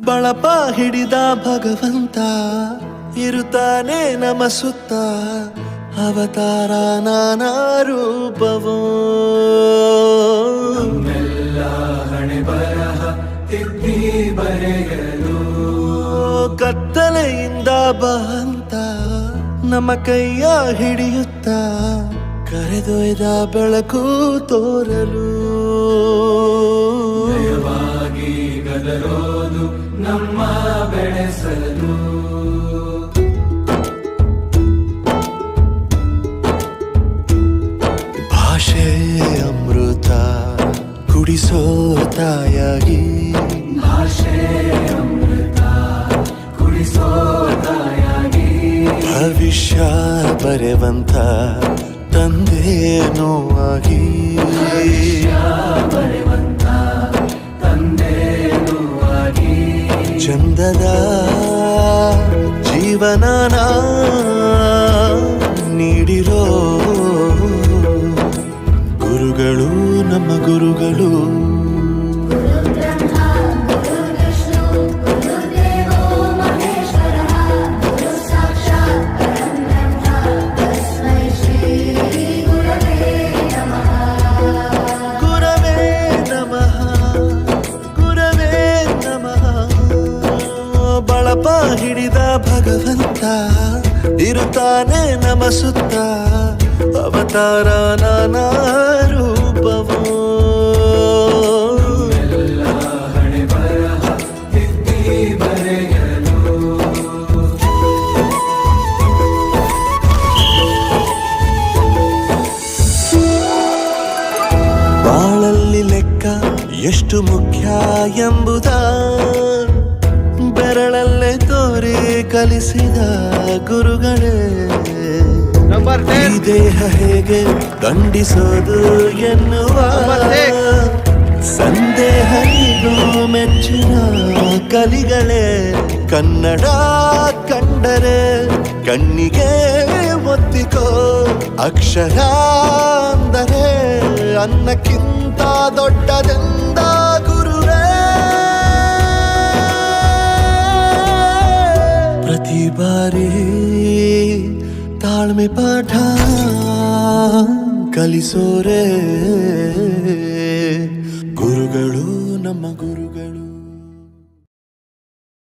ಬಳಪ ಹಿಡಿದ ಭಗವಂತ ಇರುತ್ತಾನೆ ನಮ ಸುತ್ತ ಅವತಾರ ನಾನಾ ರೂಪವೋ ನಮ್ಮೆಲ್ಲ ಹಣೆ ಬರಹ ತಿದ್ದಿ ಬರೆಯಲು ಕತ್ತಲೆಯಿಂದ ಬಂತ ನಮ್ಮ ಕೈಯ ಹಿಡಿಯುತ್ತ ಕರೆದೊಯ್ದ ಬೆಳಕು ತೋರಲು ನಯವಾಗಿ ಗದರೋದು ನಮ್ಮ ಬೆಳೆಸಲು ಭಾಷೆ ಅಮೃತ ಕುಡಿಸೋ ತಾಯಾಗಿ ಭಾಷೆ ಅಮೃತ ಕುಡಿಸೋ ತಾಯಾಗಿ ಭವಿಷ್ಯ ಬರೆವಂತ ತಂದೇನೋ ಆಗಿ ಬರೆವಂತ ತಂದೇನೂ ಆಗಿ ಚಂದದ ಜೀವನನ ನೀಡಿರೋ ಗುರುಗಳು ನಮ್ಮ ಗುರುಗಳು ಗುರವೇ ನಮಃ ಗುರವೇ ನಮಃ ಬಳಪ ಹಿಡಿದ ಭಗವಂತ ಇರುತ್ತಾನೆ ನಮ ಸುತ್ತ ಅವತಾರ ನಾನಾ ರೂಪವೋ ಎಲ್ಲ ಹಣೆ ಬರಹ ತಿದ್ದಿ ಬರೆಯಲು ಬಾಳಲ್ಲಿ ಲೆಕ್ಕ ಎಷ್ಟು ಮುಖ್ಯ ಎಂಬುದ ಬೆರಳಲ್ಲೇ ತೋರಿ ಕಲಿಸಿದ ಗುರುಗಳೇ ಈ ದೇಹ ಹೇಗೆ ದಂಡಿಸೋದು ಎನ್ನುವ ಸಂದೇಹ ಇದು ಮೆಚ್ಚಿನ ಕಲಿಗಳೇ ಕನ್ನಡ ಕಂಡರೆ ಕಣ್ಣಿಗೆ ಒತ್ತಿಕೋ ಅಕ್ಷರ ಅಂದರೆ ಅನ್ನಕ್ಕಿಂತ ದೊಡ್ಡದೆಂದ ಗುರುವೇ ಪ್ರತಿ ಬಾರಿ ತಾಳ್ಮೆ ಪಾಠ ಕಲಿಸೋರೆ ಗುರುಗಳು ನಮ್ಮ ಗುರುಗಳು.